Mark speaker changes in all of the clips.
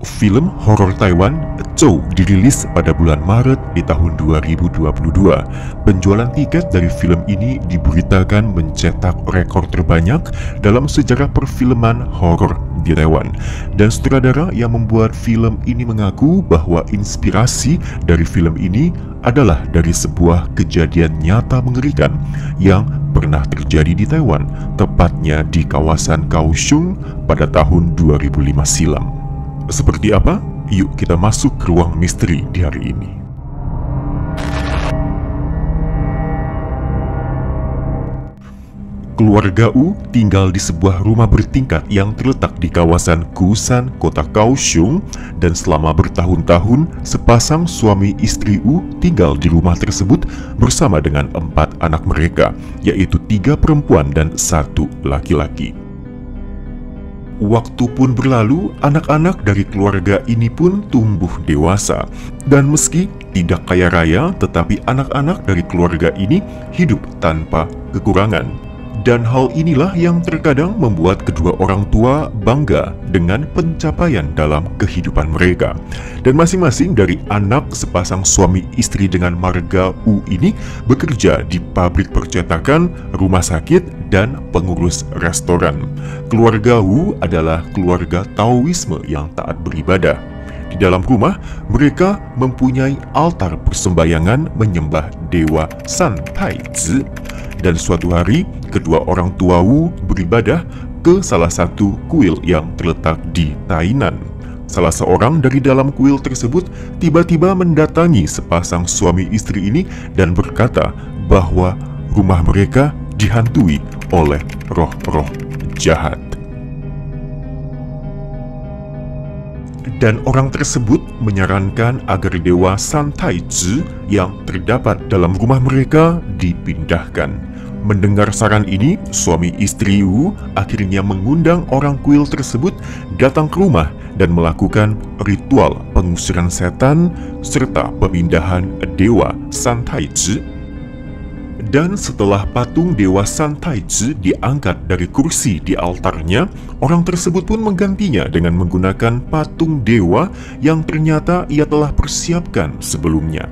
Speaker 1: Film horor Taiwan, Chow, dirilis pada bulan Maret di tahun 2022. Penjualan tiket dari film ini diberitakan mencetak rekor terbanyak dalam sejarah perfilman horor di Taiwan. Dan sutradara yang membuat film ini mengaku bahwa inspirasi dari film ini adalah dari sebuah kejadian nyata mengerikan yang pernah terjadi di Taiwan, tepatnya di kawasan Kaohsiung pada tahun 2005 silam. Seperti apa? Yuk kita masuk ke ruang misteri di hari ini. Keluarga U tinggal di sebuah rumah bertingkat yang terletak di kawasan Kusan, kota Kaohsiung, dan selama bertahun-tahun sepasang suami istri U tinggal di rumah tersebut bersama dengan 4 anak mereka, yaitu 3 perempuan dan 1 laki-laki. Waktu pun berlalu, anak-anak dari keluarga ini pun tumbuh dewasa. Dan meski tidak kaya raya, tetapi anak-anak dari keluarga ini hidup tanpa kekurangan. Dan hal inilah yang terkadang membuat kedua orang tua bangga dengan pencapaian dalam kehidupan mereka. Dan masing-masing dari anak sepasang suami istri dengan marga U ini bekerja di pabrik percetakan, rumah sakit, dan pengurus restoran. Keluarga Wu adalah keluarga Taoisme yang taat beribadah. Di dalam rumah, mereka mempunyai altar persembahyangan menyembah dewa San Tai Zi. Dan suatu hari, kedua orang tua Wu beribadah ke salah satu kuil yang terletak di Tainan. Salah seorang dari dalam kuil tersebut tiba-tiba mendatangi sepasang suami istri ini dan berkata bahwa rumah mereka dihantui oleh roh-roh jahat. Dan orang tersebut menyarankan agar dewa San Tai Zi yang terdapat dalam rumah mereka dipindahkan. Mendengar saran ini, suami istri Wu akhirnya mengundang orang kuil tersebut datang ke rumah dan melakukan ritual pengusiran setan serta pemindahan dewa San Tai Zi. Dan setelah patung dewa San Tai Zi diangkat dari kursi di altarnya, orang tersebut pun menggantinya dengan menggunakan patung dewa yang ternyata ia telah persiapkan sebelumnya.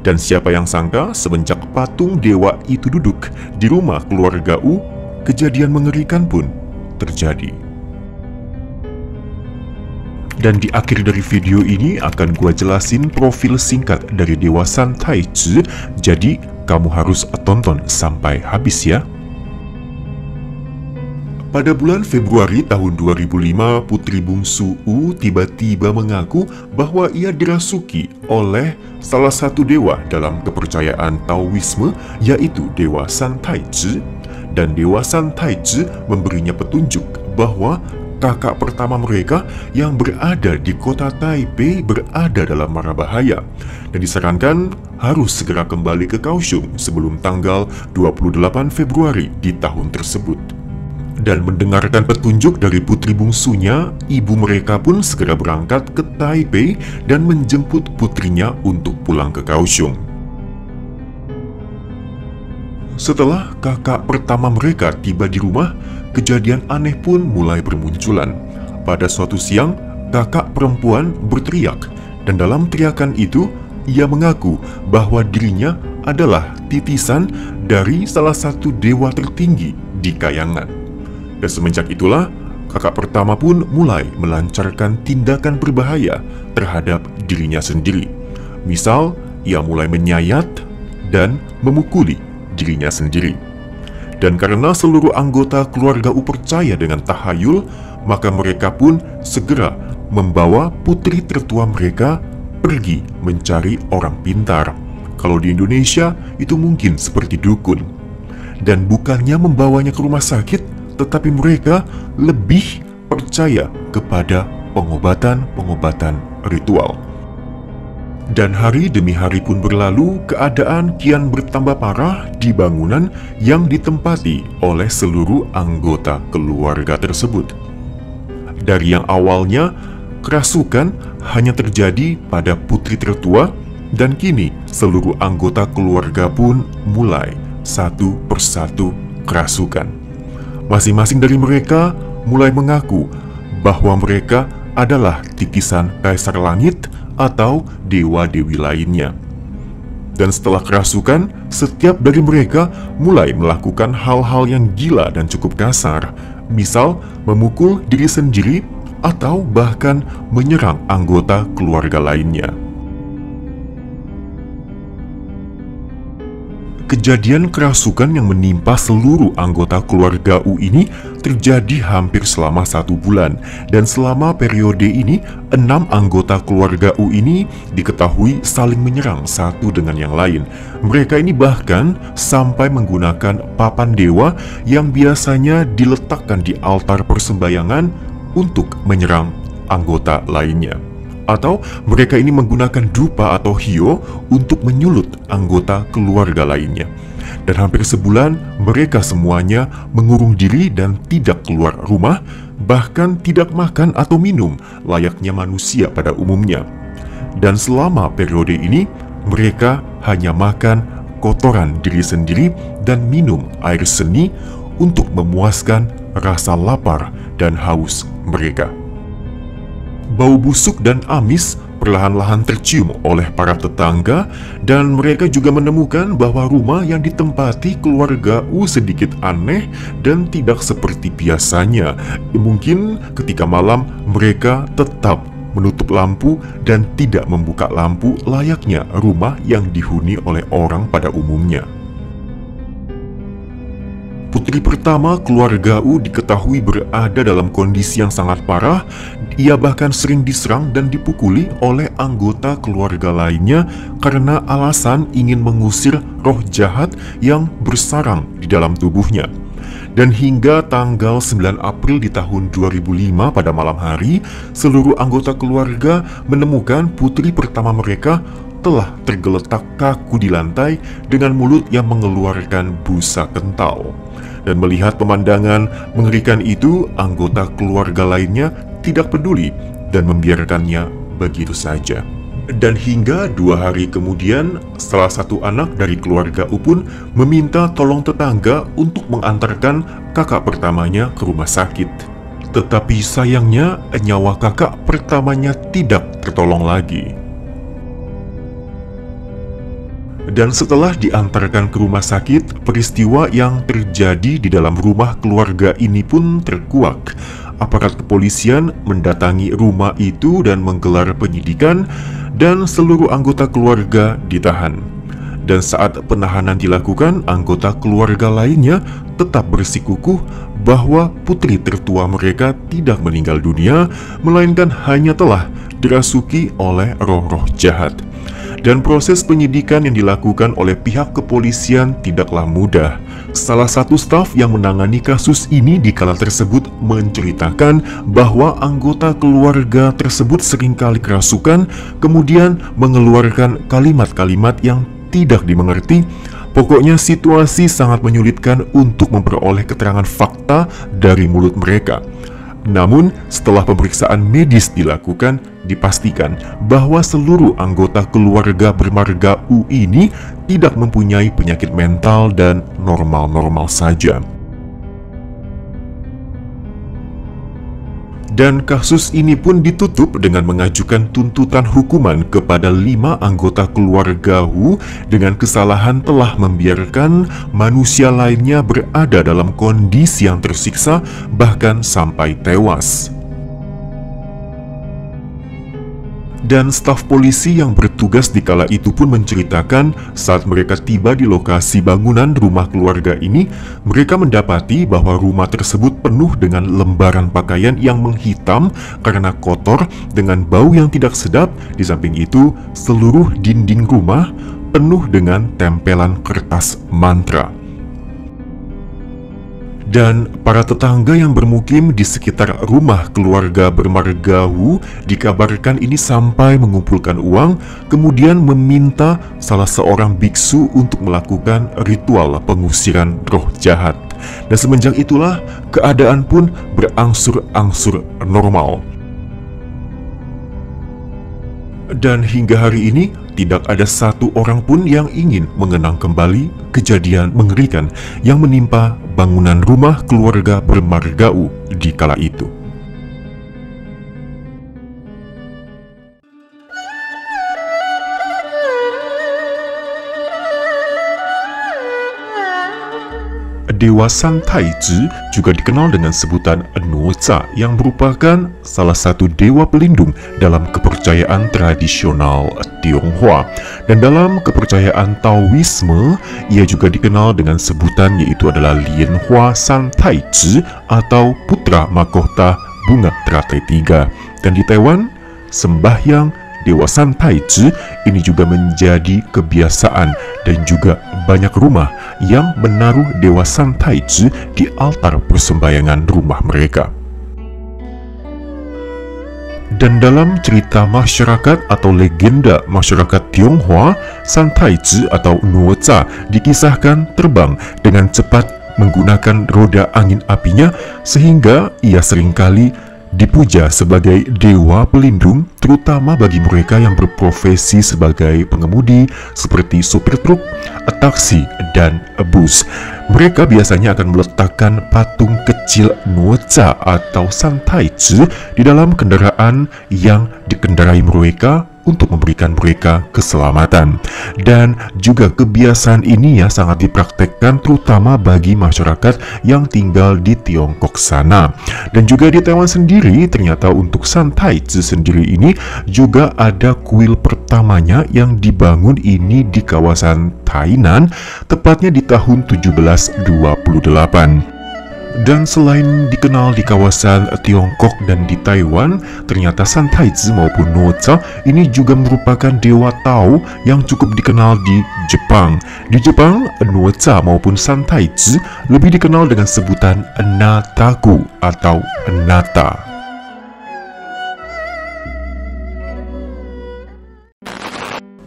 Speaker 1: Dan siapa yang sangka semenjak patung dewa itu duduk di rumah keluarga U, kejadian mengerikan pun terjadi. Dan di akhir dari video ini akan gua jelasin profil singkat dari dewa San Tai Zi, jadi kamu harus tonton sampai habis ya. Pada bulan Februari tahun 2005, putri bungsu U tiba-tiba mengaku bahwa ia dirasuki oleh salah satu dewa dalam kepercayaan Taoisme, yaitu dewa San Tai Zi. Dan dewa San Tai Zi memberinya petunjuk bahwa kakak pertama mereka yang berada di kota Taipei berada dalam mara bahaya dan disarankan harus segera kembali ke Kaohsiung sebelum tanggal 28 Februari di tahun tersebut. Dan mendengarkan petunjuk dari putri bungsunya, ibu mereka pun segera berangkat ke Taipei dan menjemput putrinya untuk pulang ke Kaohsiung. Setelah kakak pertama mereka tiba di rumah, kejadian aneh pun mulai bermunculan. Pada suatu siang, kakak perempuan berteriak, dan dalam teriakan itu, ia mengaku bahwa dirinya adalah titisan dari salah satu dewa tertinggi di kayangan. Dan semenjak itulah, kakak pertama pun mulai melancarkan tindakan berbahaya terhadap dirinya sendiri. Misal, ia mulai menyayat dan memukuli dirinya sendiri. Dan karena seluruh anggota keluarga U percaya dengan tahayul, maka mereka pun segera membawa putri tertua mereka pergi mencari orang pintar. Kalau di Indonesia, itu mungkin seperti dukun. Dan bukannya membawanya ke rumah sakit, tetapi mereka lebih percaya kepada pengobatan-pengobatan ritual. Dan hari demi hari pun berlalu, keadaan kian bertambah parah di bangunan yang ditempati oleh seluruh anggota keluarga tersebut. Dari yang awalnya kerasukan hanya terjadi pada putri tertua, dan kini seluruh anggota keluarga pun mulai satu persatu kerasukan. Masing-masing dari mereka mulai mengaku bahwa mereka adalah titisan Kaisar Langit atau dewa-dewi lainnya. Dan setelah kerasukan, setiap dari mereka mulai melakukan hal-hal yang gila dan cukup kasar, misal memukul diri sendiri atau bahkan menyerang anggota keluarga lainnya. Kejadian kerasukan yang menimpa seluruh anggota keluarga U ini terjadi hampir selama 1 bulan, dan selama periode ini 6 anggota keluarga U ini diketahui saling menyerang satu dengan yang lain. Mereka ini bahkan sampai menggunakan papan dewa yang biasanya diletakkan di altar persembahyangan untuk menyerang anggota lainnya. Atau mereka ini menggunakan dupa atau hio untuk menyulut anggota keluarga lainnya. Dan hampir sebulan mereka semuanya mengurung diri dan tidak keluar rumah, bahkan tidak makan atau minum layaknya manusia pada umumnya. Dan selama periode ini mereka hanya makan kotoran diri sendiri dan minum air seni untuk memuaskan rasa lapar dan haus mereka. Bau busuk dan amis perlahan-lahan tercium oleh para tetangga, dan mereka juga menemukan bahwa rumah yang ditempati keluarga U sedikit aneh dan tidak seperti biasanya. Mungkin ketika malam mereka tetap menutup lampu dan tidak membuka lampu layaknya rumah yang dihuni oleh orang pada umumnya. Putri pertama keluarga U diketahui berada dalam kondisi yang sangat parah. Ia bahkan sering diserang dan dipukuli oleh anggota keluarga lainnya karena alasan ingin mengusir roh jahat yang bersarang di dalam tubuhnya. Dan hingga tanggal 9 April di tahun 2005 pada malam hari, seluruh anggota keluarga menemukan putri pertama mereka telah tergeletak kaku di lantai dengan mulut yang mengeluarkan busa kental. Dan melihat pemandangan mengerikan itu, anggota keluarga lainnya tidak peduli dan membiarkannya begitu saja. Dan hingga 2 hari kemudian, salah satu anak dari keluarga U pun meminta tolong tetangga untuk mengantarkan kakak pertamanya ke rumah sakit. Tetapi sayangnya, nyawa kakak pertamanya tidak tertolong lagi. Dan setelah diantarkan ke rumah sakit, peristiwa yang terjadi di dalam rumah keluarga ini pun terkuak. Aparat kepolisian mendatangi rumah itu dan menggelar penyidikan, dan seluruh anggota keluarga ditahan. Dan saat penahanan dilakukan, anggota keluarga lainnya tetap bersikukuh bahwa putri tertua mereka tidak meninggal dunia, melainkan hanya telah dirasuki oleh roh-roh jahat. Dan proses penyidikan yang dilakukan oleh pihak kepolisian tidaklah mudah. Salah satu staf yang menangani kasus ini di kala tersebut menceritakan bahwa anggota keluarga tersebut seringkali kerasukan, kemudian mengeluarkan kalimat-kalimat yang tidak dimengerti. Pokoknya situasi sangat menyulitkan untuk memperoleh keterangan fakta dari mulut mereka. Namun, setelah pemeriksaan medis dilakukan, dipastikan bahwa seluruh anggota keluarga bermarga U ini tidak mempunyai penyakit mental dan normal-normal saja. Dan kasus ini pun ditutup dengan mengajukan tuntutan hukuman kepada 5 anggota keluarga Wu dengan kesalahan telah membiarkan manusia lainnya berada dalam kondisi yang tersiksa bahkan sampai tewas. Dan staf polisi yang bertugas di kala itu pun menceritakan saat mereka tiba di lokasi bangunan rumah keluarga ini, mereka mendapati bahwa rumah tersebut penuh dengan lembaran pakaian yang menghitam karena kotor dengan bau yang tidak sedap. Di samping itu, seluruh dinding rumah penuh dengan tempelan kertas mantra. Dan para tetangga yang bermukim di sekitar rumah keluarga bermarga Wu dikabarkan ini sampai mengumpulkan uang, kemudian meminta salah seorang biksu untuk melakukan ritual pengusiran roh jahat. Dan semenjak itulah keadaan pun berangsur-angsur normal. Dan hingga hari ini tidak ada satu orang pun yang ingin mengenang kembali kejadian mengerikan yang menimpa bangunan rumah keluarga bermarga U di kala itu. dewa San Taiji juga dikenal dengan sebutan Nuoza yang merupakan salah satu dewa pelindung dalam kepercayaan tradisional Tionghoa. Dan dalam kepercayaan Taoisme, ia juga dikenal dengan sebutan yaitu adalah Lianhua San Taiji atau putra mahkota bunga teratai 3. Dan di Taiwan, sembahyang Dewa San Taiji ini juga menjadi kebiasaan dan juga banyak rumah yang menaruh Dewa San Taiji di altar persembahyangan rumah mereka. Dan dalam cerita masyarakat atau legenda masyarakat Tionghoa, San Taiji atau Nuoza dikisahkan terbang dengan cepat menggunakan roda angin apinya sehingga ia seringkali dipuja sebagai dewa pelindung, terutama bagi mereka yang berprofesi sebagai pengemudi seperti sopir truk, taksi, dan bus. Mereka biasanya akan meletakkan patung kecil Nuoza atau San Taiji di dalam kendaraan yang dikendarai mereka untuk memberikan mereka keselamatan. Dan juga kebiasaan ini ya sangat dipraktekkan terutama bagi masyarakat yang tinggal di Tiongkok sana. Dan juga di Taiwan sendiri, ternyata untuk San Taiji sendiri ini juga ada kuil pertamanya yang dibangun ini di kawasan Tainan, tepatnya di tahun 1728. Dan selain dikenal di kawasan Tiongkok dan di Taiwan, ternyata San Taiji maupun Nuoza ini juga merupakan dewa Tao yang cukup dikenal di Jepang. Di Jepang, Nuoza maupun San Taiji lebih dikenal dengan sebutan Nataku atau Nata.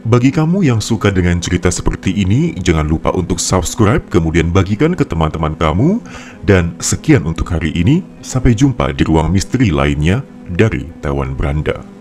Speaker 1: Bagi kamu yang suka dengan cerita seperti ini, jangan lupa untuk subscribe, kemudian bagikan ke teman-teman kamu. Dan sekian untuk hari ini, sampai jumpa di ruang misteri lainnya dari Taiwan Beranda.